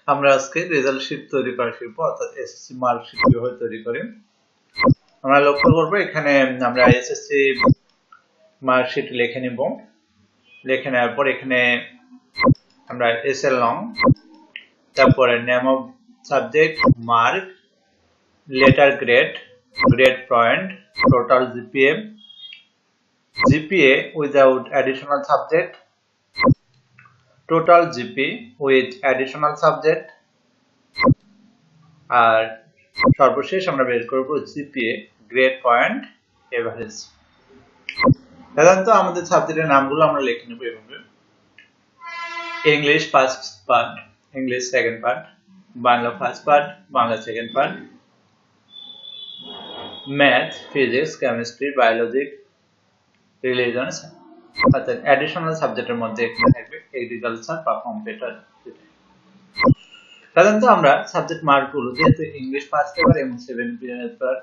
আমরা আজকে result sheet তৈরি করা শিখবো, অর্থাৎ এসএসসি মার্ক শীট কিভাবে তৈরি করি। আমরা লক্ষ্য করব এখানে আমরা এসএসসি মার্ক শীট লিখে নিব। লিখে নেওয়ার পর এখানে আমরা এসএল নং, তারপরে name of subject, mark, letter grade, grade point, total GPA, GPA without additional subject, total GP with additional subject, আর সর্বশেষ আমরা বের করব GPA গ্রেড পয়েন্ট এভারেজ। সাধারণত আমাদের সাবজেক্টের নামগুলো আমরা লিখে নেব এভাবে: English first part, English second part, Bangla first part, Bangla second part, math, physics, chemistry, biology, religion, অর্থাৎ অ্যাডিশনাল সাবজেক্টের মধ্যে এখানে থাকবে এগ্রিকালচার বা কম্পিউটার। সাধারণত আমরা সাবজেক্ট মার্কগুলো যেহেতু ইংলিশ ফার্স্ট পেপার এবং 7 পেপার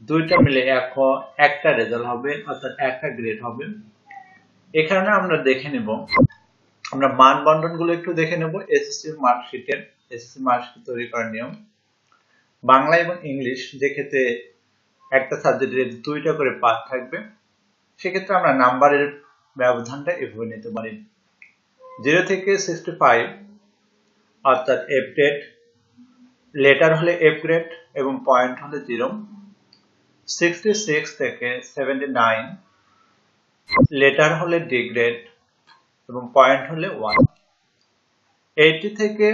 দুইটা মিলে একটা রেজাল্ট হবে, অর্থাৎ একটা গ্রেড হবে। এই কারণে আমরা দেখে নেব, আমরা মান বন্টনগুলো একটু দেখে নেব এসএসসি মার্কশিটের। এসএসসি মার্কশিট তৈরি করার নিয়ম: বাংলা এবং ইংলিশ যে ক্ষেত্রে একটা সাবজেক্টের দুইটা করে পার্ট থাকবে, সেক্ষেত্রে আমরা নাম্বারের ব্যবধানটা এভাবে নিতে পারি। 0 থেকে 65 অর্থাৎ এফ গ্রেড, লেটার হলে এফ গ্রেড এবং পয়েন্ট হলে 0। 66 থেকে 79 লেটার হলে ডি গ্রেড এবং পয়েন্ট হলে 1। 80 থেকে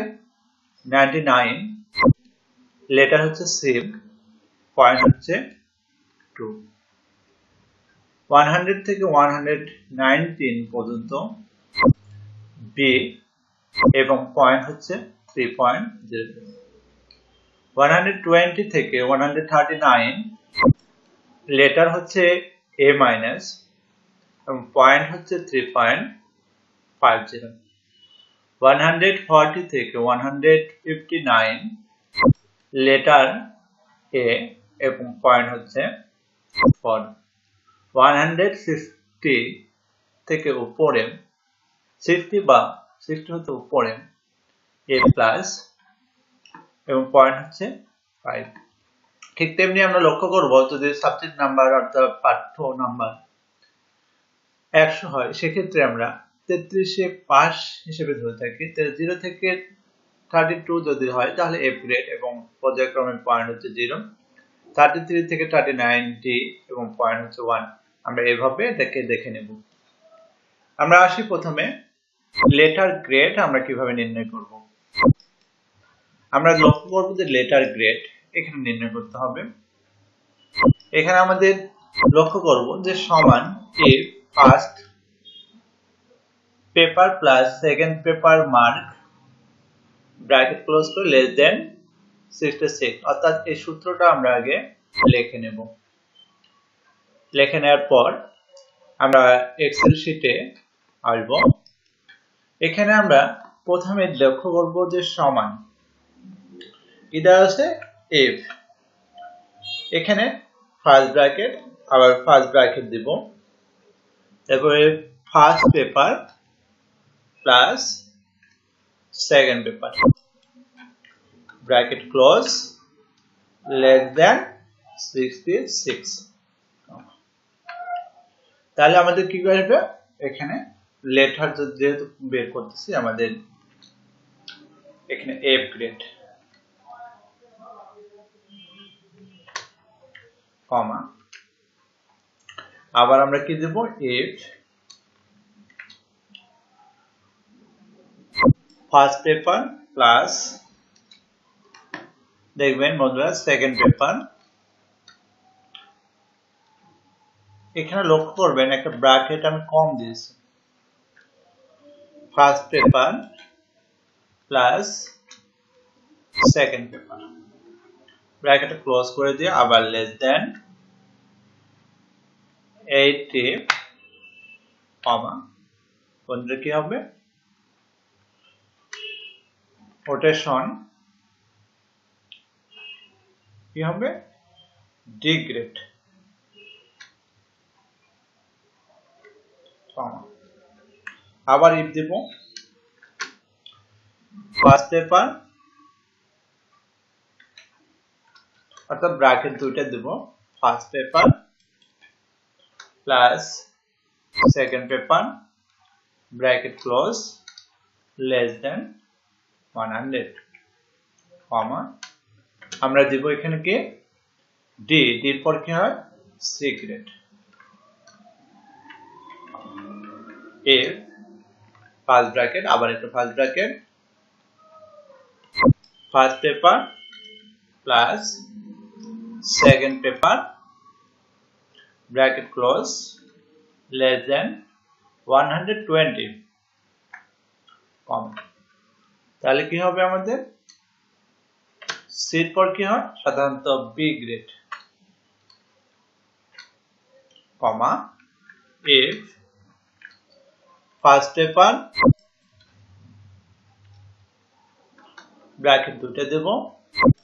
99 লেটার হচ্ছে সি, পয়েন্ট হচ্ছে 2। 100 থেকে 119 পর্যন্ত বি এবং পয়েন্ট হচ্ছে 3.0। 120 থেকে 139 লেটার হচ্ছে এ মাইনাস এবং পয়েন্ট হচ্ছে 3.50। 140 থেকে 159 লেটার এ এবং পয়েন্ট হচ্ছে 4। 160 থেকে উপরে 60 বা 60 হতে উপরে এ প্লাস এবং পয়েন্ট হচ্ছে 5। ঠিক তেমনি আমরা লক্ষ্য করব, যদি সাবজেক্ট নাম্বার অর্থাৎ পাঠ্য নাম্বার 100 হয়, সেক্ষেত্রে আমরা 33 এ পাস হিসেবে ধরে থাকি। 0 থেকে 32 যদি হয় তাহলে এফ গ্রেড এবং পর্যায়ক্রমে পয়েন্ট হচ্ছে 0। 33 থেকে 39 ডি এবং পয়েন্ট হচ্ছে 1। আমরা এভাবে দেখে নেব। আমরা আসি প্রথমে লেটার গ্রেড আমরা কিভাবে নির্ণয় করব। আমরা লক্ষ্য করব যে লেটার গ্রেড এখানে নির্ণয় করতে হবে। এখানে আমাদের লক্ষ্য করব যে সমান if first paper plus second paper mark bracket close করে লেস দেন 66, অর্থাৎ এই সূত্রটা আমরা আগে লিখে নেব। লিখে নেওয়ার পর আমরা এক্সেল শিটে আসব। এখানে আমরা প্রথমে লক্ষ্য করব যে সমান কি দেওয়া আছে, ইফ, এখানে ফার্স্ট ব্র্যাকেট, আবার ফার্স্ট ব্র্যাকেট দিব, তারপরে first paper plus second paper bracket close less দেন 66। তাহলে আমাদের কি আসবে, এখানে লেটার যেহেতু বের করতেছি, আমাদের এখানে এফ গ্রেড কমা, আবার আমরা কি দেব, ইফ ফার্স্ট পেপার প্লাস, দেখবেন বন্ধুরা সেকেন্ড পেপার, এখানে লক্ষ্য করবেন একটা ব্র্যাকেট আমি কম দিয়েছি, first paper plus second paper bracket close করে দিয়ে আবার লেস দেন 80 কমা, বন্ধুরা কি হবে, রোটেশন কি হবে, ডি গ্রেড কমা, আবার ইফ দেব ফার্স্ট পেপার অর্থাৎ ব্র্যাকেট দুইটা দেব, first paper plus second paper bracket close less than 100 comma আমরা দেব এখানে কি ডি, ডির পর কি হয় সি গ্রেড। এর ফার্স্ট ব্র্যাকেট আবার একটা first bracket first paper plus second paper bracket close less than 120 comma তাহলে কি হবে আমাদের সির পর কি হয় সাধারণত B grade comma if first paper bracket দুটো দেব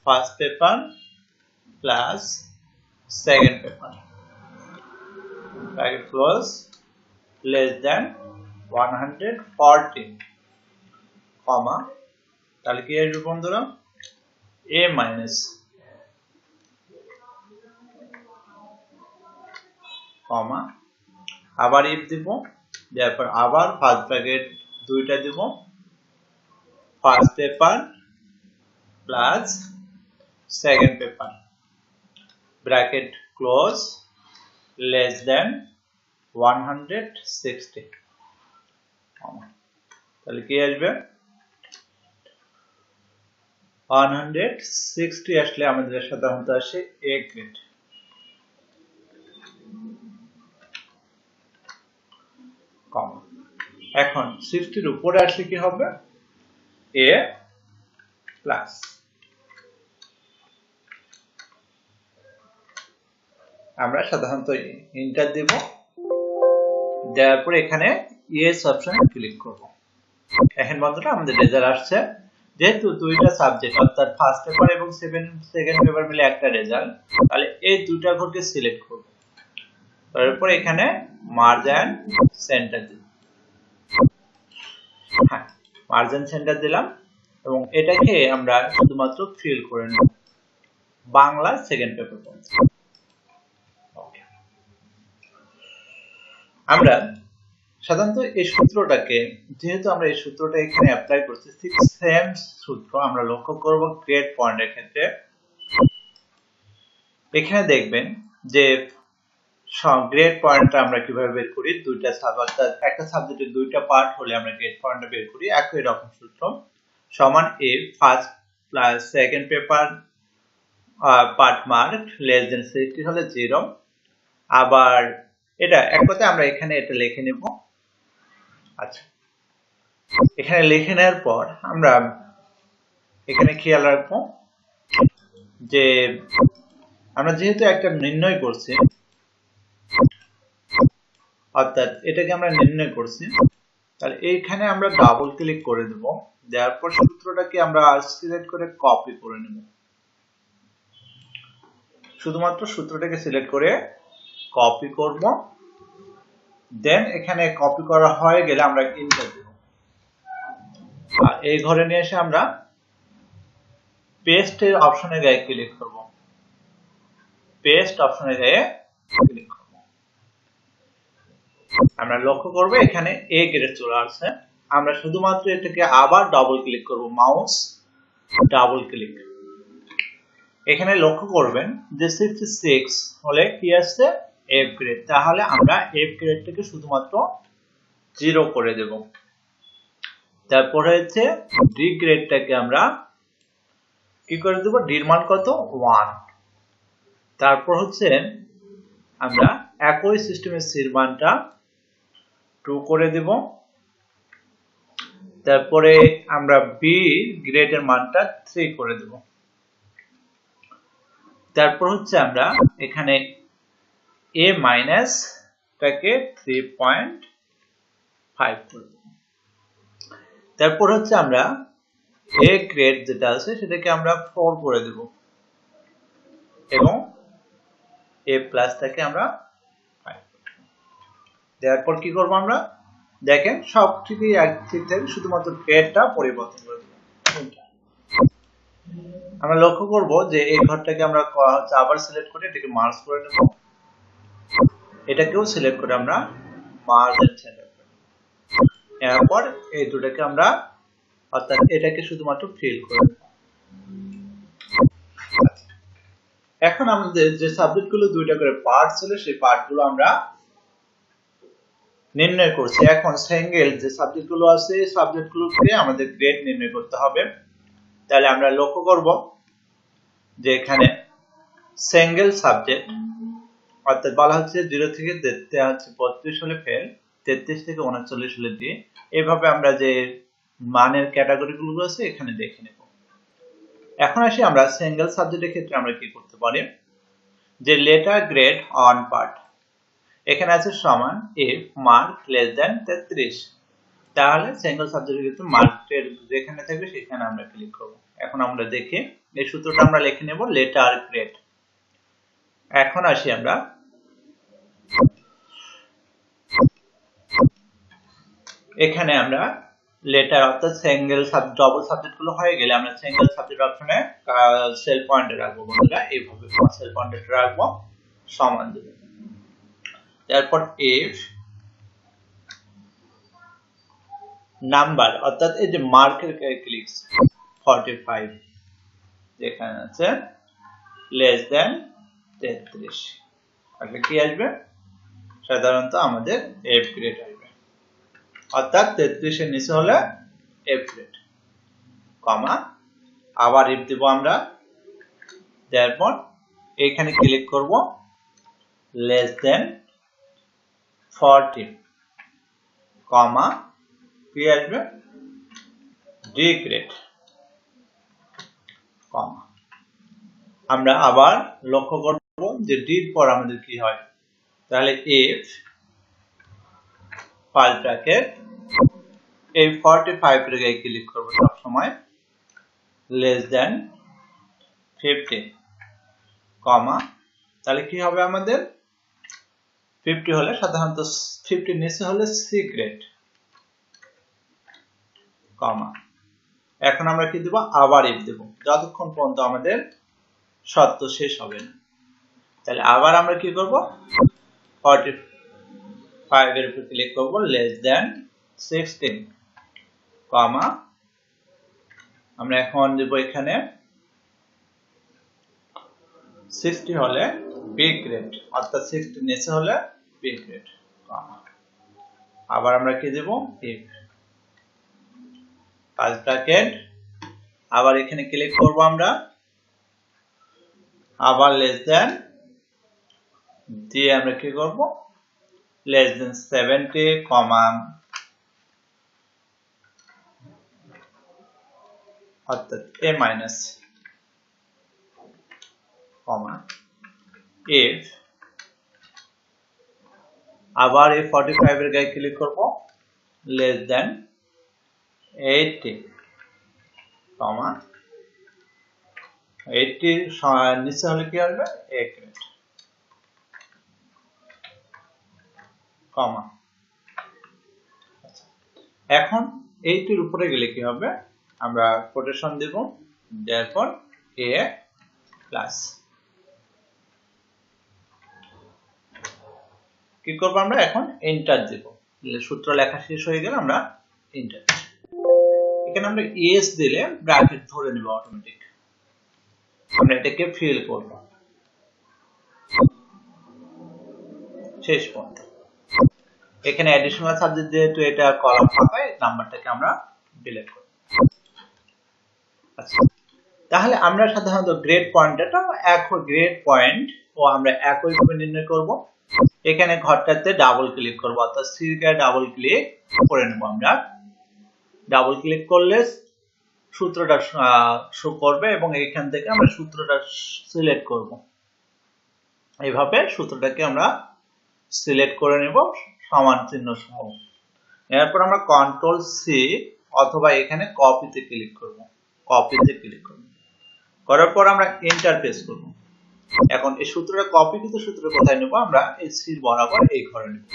first paper plus second paper bracket close less দেন 140 কমা তাহলে কি আসবে বন্ধুরা a মাইনাস কমা আবার ইফ দেব তারপর আবার ফার্স্ট ব্র্যাকেট দুইটা দেব first paper plus second paper bracket close less than 160 তাহলে কি আসবে 160 আসলে আমাদের সাধারণত আসে এ গ্রেড। এখন 60 এর উপরে আসলে কি হবে এ প্লাস। আমরা সাধারণত এন্টার দেব, দেওয়ার পর এখানে ইয়েস অপশনে ক্লিক করব। এখন বন্ধুরা আমাদের রেজাল্ট আসছে, যেহেতু দুইটা সাবজেক্ট অর্থাৎ ফার্স্ট পেপার এবং সেকেন্ড পেপার মিলে একটা রেজাল্ট, তাহলে এই দুইটা ঘরকে সিলেক্ট করব। তারপর এখানে মার্জ এন্ড সেন্টার দিব। হ্যাঁ, মার্জ এন্ড সেন্টার দিলাম এবং এটাকে আমরা শুধুমাত্র ফিল করে নেব বাংলা সেকেন্ড পেপার। আমরা সাধারণত এই সূত্রটাকে, যেহেতু আমরা এই সূত্রটা এখানে অ্যাপ্লাই করছি, ঠিক সেম সূত্র আমরা লক্ষ্য করব গ্রেড পয়েন্টের ক্ষেত্রে। এখানে দেখবেন যে গ্রেড পয়েন্টটা আমরা কিভাবে বের করি, দুইটা সাবজেক্ট একটা সাবজেক্টের দুইটা পার্ট হলে আমরা গ্রেড পয়েন্টটা বের করি একই রকম সূত্র সমান এ first plus second paper part mark less than 60 হলে 0। আবার এটা এক কথায় আমরা এখানে এটা লিখে নেব। আচ্ছা, এখানে লিখে নেওয়ার পর আমরা এখানে খেয়াল রাখবো যে আমরা যেহেতু একটা নির্ণয় করছি, অর্থাৎ এটাকে আমরা নির্ণয় করছি, তাহলে এইখানে আমরা ডাবল ক্লিক করে দেব। দেওয়ার পর সূত্রটাকে আমরা সিলেক্ট করে কপি করে নেব। শুধুমাত্র সূত্রটাকে সিলেক্ট করে কপি করব। দেন এখানে কপি করা হয়ে গেলে আমরা এন্টার দেব। আর এই ঘরে নিয়ে এসে আমরা পেস্টের অপশনে গিয়ে ক্লিক করব। পেস্ট অপশনে গিয়ে ক্লিক করব। আমরা লক্ষ্য করব এখানে এ গ্রেড চলে আসছে। আমরা শুধুমাত্র এটাকে আবার ডাবল ক্লিক করব, মাউস ডাবল ক্লিক। এখানে লক্ষ্য করবেন যে 66 হলে কি আসছে এফ গ্রেড, তাহলে আমরা এফ গ্রেডটাকে শুধুমাত্র 0 করে দেব। তারপর হচ্ছে ডি গ্রেডটাকে আমরা কি করে দেব, ডির মান কত 1। তারপর হচ্ছে আমরা একই সিস্টেমের সির মানটা 2 করে দেব। তারপরে আমরা বি গ্রেডের মানটা 3 করে দেব। তারপর হচ্ছে আমরা এখানে এ মাইনাস টাকে 3.5 করে দেব। তারপর হচ্ছে আমরা এ গ্রেড যেটা আছে সেটাকে আমরা 4 করে দেব এবং এ প্লাসটাকে আমরা 5। দেওয়ার পর কি করব, আমরা দেখেন সব ঠিকই ঠিক থাকে, শুধুমাত্র গ্রেডটা পরিবর্তন করে দেব। আমরা লক্ষ্য করব যে এই ঘরটাকে আমরা আবার সিলেক্ট করে এটাকে মার্জ করে নেব, এটাকেও সিলেক্ট করে আমরা মার্জ এন্ড সেন্টার করব। এরপর এই দুটোকে আমরা অর্থাৎ এটাকে শুধুমাত্র ফিল করে নেব। এখন আমাদের যে সাবজেক্টগুলো দুইটা করে পার্ট ছিল সেই পার্টগুলো আমরা নির্ণয় করছি। এখন সিঙ্গেল যে সাবজেক্টগুলো আছে এই সাবজেক্টগুলোকে আমাদের গ্রেড নির্ণয় করতে হবে। তাহলে আমরা লক্ষ্য করব যে এখানে সিঙ্গেল সাবজেক্ট অর্থাৎ বলা হচ্ছে 0 থেকে 32 হলে ফেল, 33 থেকে 39 হলে ডি। এইভাবে আমরা যে মানের ক্যাটাগরিগুলো আছে এখানে দেখে নেব। এখন আসি আমরা সিঙ্গেল সাবজেক্টের ক্ষেত্রে আমরা কি করতে পারি, যে লেটার গ্রেড অন পার্ট এখানে আছে সমান ইফ মার্ক লেস দ্যান 33, তাহলে সিঙ্গেল সাবজেক্টের ক্ষেত্রে মার্কের যেখানে থাকবে সেখানে আমরা ক্লিক করব। এখন আমরা দেখি এই সূত্রটা আমরা লিখে নেব লেটার গ্রেড। এখন আসি আমরা এখানে আমরা লেটার অর্থাৎ সিঙ্গেল ডবল সাবজেক্ট গুলো হয়ে গেলে আমরা সিঙ্গেল সাবজেক্ট অপশনে সেল পয়েন্টে রাখবো বন্ধুরা, এইভাবে সেল পয়েন্টে রাখবো সমান দেব। তারপর ইফ নাম্বার অর্থাৎ এই যে মার্কের ক্লিক 45 যেখানে আছে লেস দেন 33, তাহলে কি আসবে, সাধারণত আমাদের এফ গ্রেড আসবে, অর্থাৎ 33 এর নিচে হলে এফ গ্রেড, কমা আবার ইফ দেব আমরা, তারপর এখানে ক্লিক করব লেস দেন 40, কমা কি আসবে, ডি গ্রেড, কমা। আমরা আবার লক্ষ্য করব যে ডির পর আমাদের কি হয়, তাহলে ইফ ফার্স্ট ব্র্যাকেট এই 45 এর গায়ে ক্লিক করব সব সময় লেস দেন 50, কমা, তাহলে কি হবে আমাদের 50 হলে সাধারণত 50 নিচে হলে সি গ্রেড, কমা। এখন আমরা কি দেব, আবার ইফ দেব যতক্ষণ পর্যন্ত আমাদের শর্ত শেষ হবে না। তাহলে আবার আমরা কি করব, 45 এর উপর ক্লিক করব লেস দেন 16, কমা আমরা এখন দেব এখানে 60 হলে বি গ্রেড, অর্থাৎ 60 নিচে হলে বি গ্রেড, কমা। আবার আমরা কি দেব, ইফ ফার্স্ট ব্র্যাকেট আবার এখানে ক্লিক করব আমরা, আবার লেস দেন দিয়ে আমরা কি করব লেস দেন 70, কমা অর্থাৎ এ মাইনাস, কমা ইফ আবার এই 45 এর গায়ে ক্লিক করব লেস দেন 80, কমা 80 নিচে হলে কি আসবে, এ গ্রেড, কমা। এখন 80 এর উপরে গেলে কি হবে, আমরা কোটেশন দেব, তারপর এ প্লাস কি করব আমরা এখন এন্টার দেব, সূত্র লেখা শেষ হয়ে গেলে আমরা এন্টার, এখানে আমরা এস দিলে ব্র্যাকেট ধরে নেব অটোমেটিক, আমরা এটাকে ফিল করব শেষ পর্যন্ত। এখানে অ্যাডিশনাল সাবজেক্ট যেহেতু এটা কলাম ফাঁকা, এই নাম্বারটাকে আমরা ডিলিট করব। আচ্ছা, তাহলে আমরা সাধারণত গ্রেড পয়েন্টটা একই গ্রেড পয়েন্ট ও আমরা একই ভাবে নির্ণয় করব। এখানে ঘরটাতে ডাবল ক্লিক করব, অর্থাৎ সি কে ডাবল ক্লিক করে নেব। আমরা ডাবল ক্লিক করলে সূত্রটা শো করবে এবং এখান থেকে আমরা সূত্রটা সিলেক্ট করব। এইভাবে সূত্রটাকে আমরা সিলেক্ট করে নেব সমান চিহ্ন সহ। এরপর আমরা কন্ট্রোল সি অথবা এখানে কপিতে ক্লিক করব, কপিতে ক্লিক করব, করার পর আমরা এন্টার প্রেস করব। এখন এই সূত্রটা কপি কিন্তু সূত্র কোথায় নেব, আমরা এই সির বরাবর এই ঘরে নেব।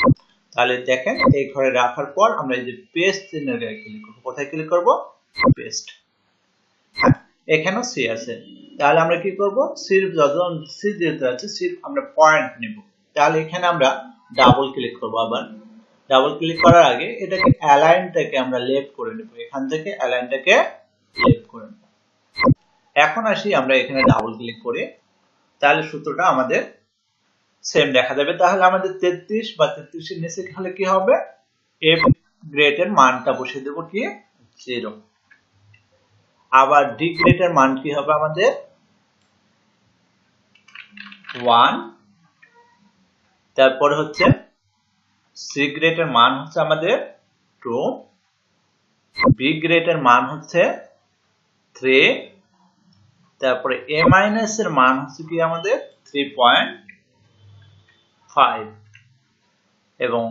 তাহলে দেখেন এই ঘরে রাখার পর আমরা এই যে পেস্ট চিহ্নের গায়ে ক্লিক করব। কোথায় ক্লিক করব, পেস্ট। এখানেও সি আছে, তাহলে আমরা কি করব, সির যখন সি যেহেতু আছে সির আমরা পয়েন্ট নেব। তাহলে এখানে আমরা ডাবল ক্লিক করব। আবার ডাবল ক্লিক করার আগে এটাকে অ্যালাইনটাকে আমরা লেফট করে নেব, এখান থেকে অ্যালাইনটাকে লেফট করে নেব। এখন আসি আমরা এখানে ডাবল ক্লিক করে, তাহলে সূত্রটা আমাদের সেম দেখা যাবে। তাহলে আমাদের 33 বা 33 এর নিচে হলে কি হবে, এফ গ্রেড এর মানটা বসিয়ে দেব কি 0। আবার ডি গ্রেড এর মান কি হবে আমাদের 1। তারপরে হচ্ছে সি গ্রেড এর মান হচ্ছে আমাদের 2, বি গ্রেড এর মান হচ্ছে 3, তারপরে এ মাইনাস এর মান হচ্ছে কি আমাদের 3.5 এবং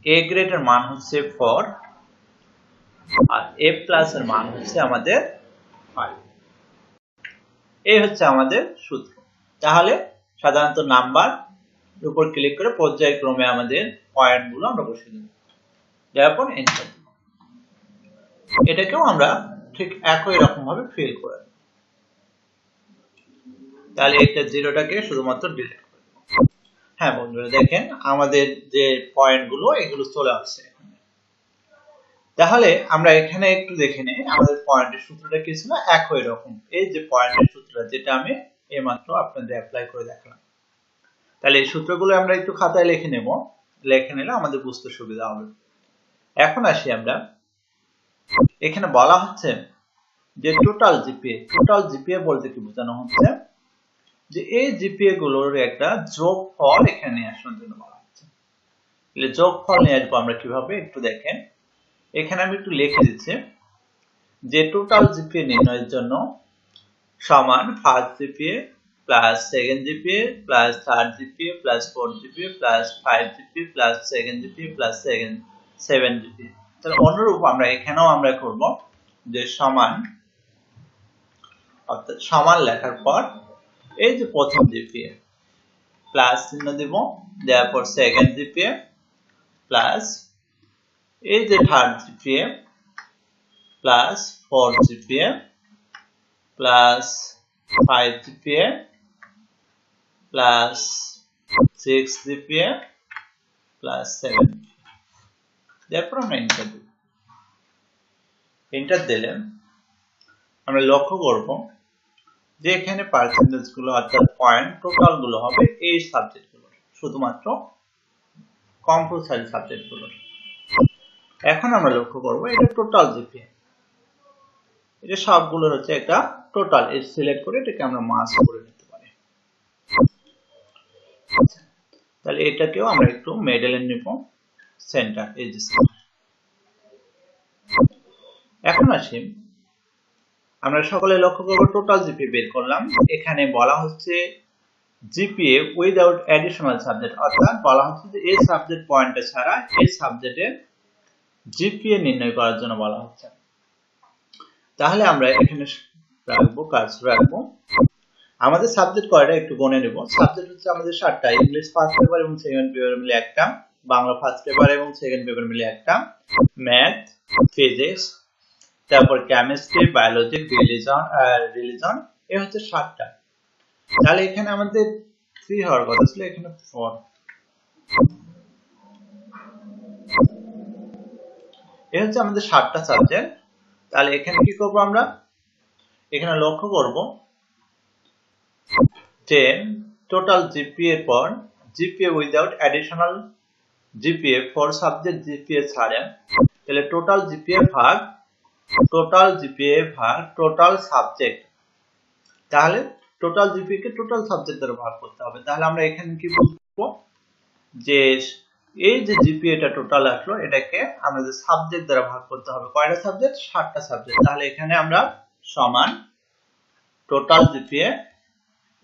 এ গ্রেড এর মান হচ্ছে 4 আর এ প্লাস এর মান হচ্ছে আমাদের 5। এই হচ্ছে আমাদের সূত্র। তাহলে সাধারণত নাম্বার উপর ক্লিক করে পর্যায়ক্রমে আমাদের পয়েন্টগুলো আমরা বসিয়ে দেব, দেওয়ার পর এন্টার দেব। এটাকেও আমরা ঠিক একই রকম ভাবে ফিল করে দেব। তাহলে এটা জিরোটাকে শুধুমাত্র ডিলিট করে দেব। হ্যাঁ বন্ধুরা, দেখেন আমাদের যে পয়েন্টগুলো এগুলো চলে আসছে। তাহলে আমরা এখানে একটু দেখে নেই আমাদের পয়েন্টের সূত্রটা কি ছিল, একই রকম। এই যে পয়েন্টের সূত্রটা যেটা আমি এইমাত্র আপনাদের অ্যাপ্লাই করে দেখালাম। তাহলে এই সূত্রগুলো আমরা একটু খাতায় লিখে নেব, লিখে নিলে আমাদের বুঝতে সুবিধা হবে। এখন আসি আমরা, এখানে বলা হচ্ছে যে টোটাল জিপিএ। টোটাল জিপিএ বলতে কি বোঝানো হচ্ছে, যে এই জিপিএ গুলোর একটা যোগফল এখানে আসার জন্য বলা হচ্ছে। তাহলে যোগফল নিয়ে আসবো আমরা কিভাবে, একটু দেখেন। এখানে আমি একটু লিখে দিচ্ছি যে টোটাল জিপিএ নির্ণয়ের জন্য সমান first GPA plus second GPA plus third GPA plus fourth GPA plus 5 GPA plus second GPA plus 7 GPA. তাহলে অনুরূপ আমরা এখানেও আমরা করব যে সমান, অর্থাৎ সমান লেখার পর এই যে প্রথম জিপিএ প্লাস চিহ্ন দেব, দেওয়ার পর সেকেন্ড জিপিএ প্লাস এই যে third GPA plus fourth GPA plus 5 GPA plus 6 GPA plus 7। তারপর আমরা এন্টার দেব। এন্টার দিলে আমরা লক্ষ্য করব যে এখানে পার্সেন্টেজ গুলো অর্থাৎ পয়েন্ট টোটাল গুলো হবে এই সাবজেক্ট গুলোর, শুধুমাত্র কম্পালসারি সাবজেক্ট গুলোর। এখন আমরা লক্ষ্য করব এটা টোটাল জিপিএ, এটা সবগুলোর হচ্ছে একটা টোটাল। এই সিলেক্ট করে এটাকে আমরা মাস করে নিতে পারি। তাহলে এটাকেও আমরা একটু মিডলে নেব, সেন্টার এই যে। এখন আসি আমরা সকলে লক্ষ্য করব টোটাল জিপিএ বের করলাম। এখানে বলা হচ্ছে জিপিএ উইদাউট অ্যাডিশনাল সাবজেক্ট, অর্থাৎ বলা হচ্ছে যে এই সাবজেক্ট পয়েন্টটা ছাড়া এই সাবজেক্টের জিপিএ নির্ণয় করার জন্য বলা হচ্ছে। তাহলে আমরা এখানে রাখবো, কার্সর রাখবো। আমাদের সাবজেক্ট কয়টা একটু গণে নেব। সাবজেক্ট হচ্ছে আমাদের 7টা, ইংলিশ ফার্স্ট পেপার এবং সেকেন্ড পেপার মিলে একটা, বাংলা ফার্স্ট পেপার এবং সেকেন্ড পেপার মিলে একটা, ম্যাথ, ফিজিক্স, তারপর কেমিস্ট্রি, বায়োলজি, রিলিজন, এই হচ্ছে 7টা। তাহলে এখানে আমাদের 3 হওয়ার কথা ছিল, এখানে 4। এই হচ্ছে আমাদের 7টা সাবজেক্ট। তাহলে এখানে কি করব আমরা, এখানে লক্ষ্য করব যে টোটাল জিপিএ এর পর GPA without additional GPA for subject GPA ছাড়া, তাহলে টোটাল জিপিএ ভাগ টোটাল সাবজেক্ট। তাহলে টোটাল জিপিএ কে টোটাল সাবজেক্ট দ্বারা ভাগ করতে হবে। তাহলে আমরা এখানে কি বলবো যে এই যে জিপিএটা টোটাল আসলো এটাকে আমাদের সাবজেক্ট দ্বারা ভাগ করতে হবে। কয়টা সাবজেক্ট? 7টা সাবজেক্ট। তাহলে এখানে আমরা সমান টোটাল জিপিএ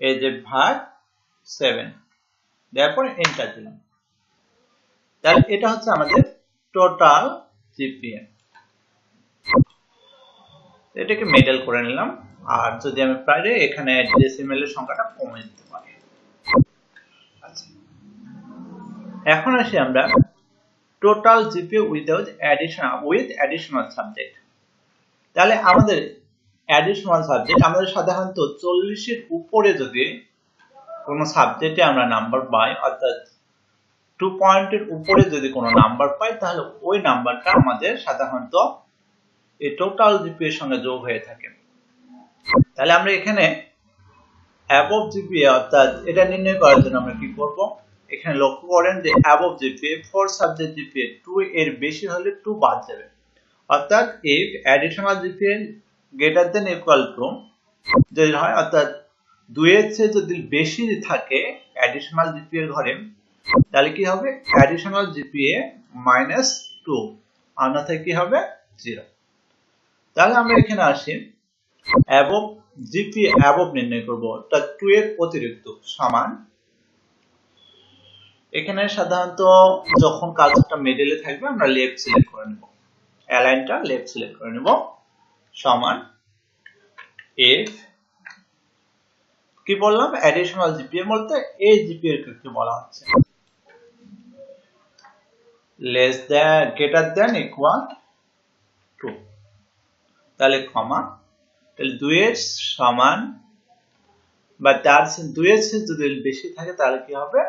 এই যে ভাগ 7, তারপর এন্টার দিলাম। তাহলে এটা হচ্ছে আমাদের টোটাল জিপিএ। এটাকে মিডল করে নিলাম, আর যদি আমি পারি এখানে ডেসিমেল এর সংখ্যাটা কমিয়ে দিতে পারি। আচ্ছা, এখন আসি আমরা total GPA with additional subject. তাহলে আমাদের অ্যাডিশনাল সাবজেক্ট আমাদের সাধারণত 40 এর উপরে যদি কোনো সাবজেক্টে আমরা নাম্বার পাই, অর্থাৎ 2 পয়েন্টের উপরে যদি কোনো নাম্বার পাই, তাহলে ওই নাম্বারটা আমাদের সাধারণত এই টোটাল জিপিএ এর সঙ্গে যোগ হয়ে থাকে। তাহলে আমরা এখানে অ্যাবভ জিপিএ অর্থাৎ এটা নির্ণয় করার জন্য আমরা কি করব, এখানে লক্ষ্য করেন যে অ্যাবভ জিপিএ 4 সাবজেক্ট জিপিএ 2 এর বেশি হলে 2 বাদ যাবে, অর্থাৎ if additional GPA greater than equal to যদি হয়, অর্থাৎ 2 এর চেয়ে যদি বেশি থাকে অ্যাডিশনাল জিপিএ এর ঘরে, তাহলে কি হবে অ্যাডিশনাল জিপিএ -2, অন্যথায় কি হবে 0। তাহলে আমরা এখানে আসি অ্যাবভ জিপিএ অ্যাবভ নির্ণয় করব, অর্থাৎ 2 এর অতিরিক্ত সমান, এখানে সাধারণত যখন কাজটা মিডলে থাকবে আমরা লেফট সিলেক্ট করে নেব, অ্যালাইনটা লেফট সিলেক্ট করে নেব, সমান if কি বললাম অ্যাডিশনাল জিপিএ বলতে এই জিপিএ এর ক্ষেত্রে বলা হচ্ছে less than greater than equal to, তাহলে কমা, তাহলে 2 এর সমান বা তার 2 এর চেয়ে যদি বেশি থাকে তাহলে কি হবে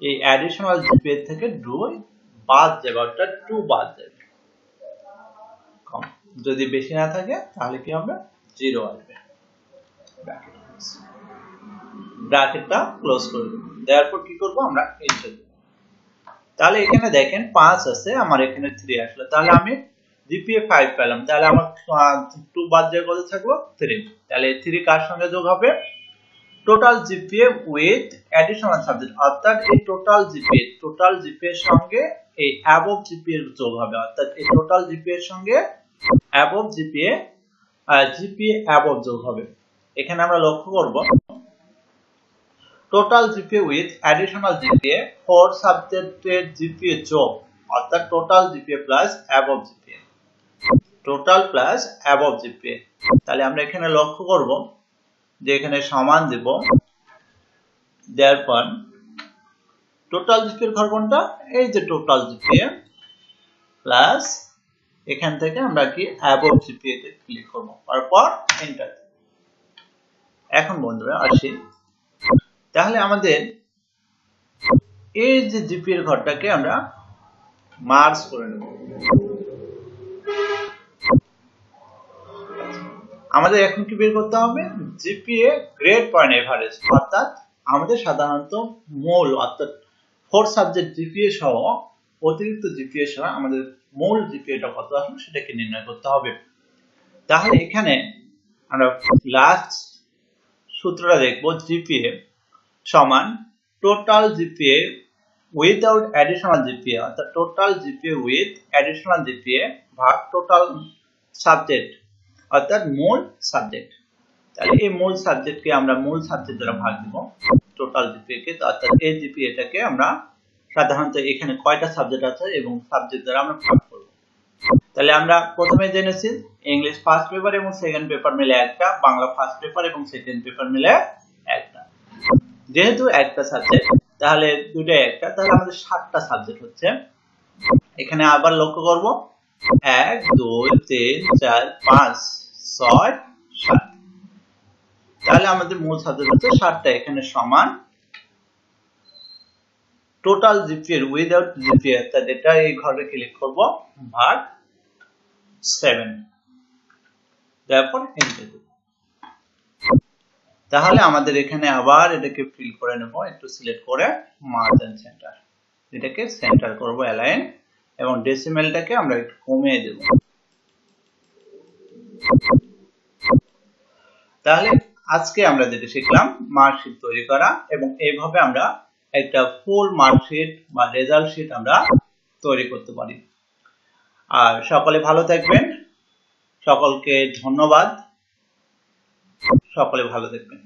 এই অ্যাডিশনাল জিপিএ থেকে 2 বাদ যাবে, অর্থাৎ 2 বাদ যাবে, কম, যদি বেশি না থাকে তাহলে কি হবে 0 আসবে, ব্র্যাকেটটা ক্লোজ করে দেব, দেওয়ার কি করব আমরা এন্টার দেব। তাহলে এখানে দেখেন 5 আছে, আমার এখানে 3 আসলো, তাহলে আমি জিপিএ 5 পেলাম, তাহলে আমার 2 বাদ যাবে, কত থাকলো 3, তাহলে 3 কার সঙ্গে যোগ হবে total GPA with additional subject, অর্থাৎ এই টোটাল জিপিএ এর সঙ্গে এই অ্যাবভ জিপিএ এর যোগ হবে, অর্থাৎ এই টোটাল জিপিএ এর সঙ্গে অ্যাবভ জিপিএ অ্যাবভ যোগ হবে। এখানে আমরা লক্ষ্য করব total GPA with additional GPA 4 সাবজেক্টের জিপিএ যোগ, অর্থাৎ total GPA plus above GPA, total plus above GPA. তাহলে আমরা এখানে লক্ষ্য করব যে এখানে সমান দেব, দেওয়ার পর টোটাল জিপিএ এর ঘর কোনটা, এই যে টোটাল জিপিএ প্লাস এখান থেকে আমরা কি অ্যাবভ জিপিএ তে ক্লিক করব, তারপর এন্টার। এখন বন্ধুরা আসি, তাহলে আমাদের এই যে জিপিএ এর ঘরটাকে আমরা মার্জ করে নেব। আমাদের এখন কি বের করতে হবে জিপিএ গ্রেড পয়েন্ট এভারেজ, অর্থাৎ আমাদের সাধারণত মূল অর্থাৎ 4 সাবজেক্ট জিপিএ সহ অতিরিক্ত জিপিএ সহ আমাদের মূল জিপিএটা কত আসবে সেটাকে নির্ণয় করতে হবে। তাহলে এখানে আমরা লাস্ট সূত্রটা দেখব, জিপিএ সমান total GPA without additional GPA, অর্থাৎ total GPA with additional GPA ভাগ টোটাল সাবজেক্ট, অর্থাৎ মূল সাবজেক্ট। তাহলে এই মূল সাবজেক্টকে আমরা মূল সাবজেক্ট দ্বারা ভাগ দেব টোটাল জিপিএ কে, অর্থাৎ এই জিপিএটাকে আমরা সাধারণত এখানে কয়টা সাবজেক্ট আছে এবং সাবজেক্ট দ্বারা আমরা ভাগ করব। তাহলে আমরা প্রথমে জেনেছি ইংলিশ ফার্স্ট পেপার এবং সেকেন্ড পেপার মিলে একটা, বাংলা ফার্স্ট পেপার এবং সেকেন্ড পেপার মিলে একটা, যেহেতু একটা সাবজেক্ট তাহলে দুইটাই একটা, তাহলে আমাদের 7টা সাবজেক্ট হচ্ছে। এখানে আবার লক্ষ্য করব 1 2 3 4 5 6 7, তাহলে আমাদের মূল সাবজেক্ট হচ্ছে 7টা, এখানে সমান টোটাল জিপিএ উইদাউট জিপিএ, অর্থাৎ এটা এই ঘরে ক্লিক করব ভাগ 7, তারপর এন্টার দেব। তাহলে আমাদের এখানে আবার এটাকে ফিল করে নেব, একটু সিলেক্ট করে মার্জিন সেন্টার, এটাকে সেন্টার করব অ্যালাইন, এবং ডেসিমেলটাকে আমরা একটু কমিয়ে দেব। তাহলে আজকে আমরা যেটা শিখলাম মার্কশিট তৈরি করা, এবং এইভাবে আমরা একটা ফুল মার্কশিট বা রেজাল্ট শিট আমরা তৈরি করতে পারি। আর সকলে ভালো থাকবেন, সকলকে ধন্যবাদ, সকলে ভালো থাকবেন।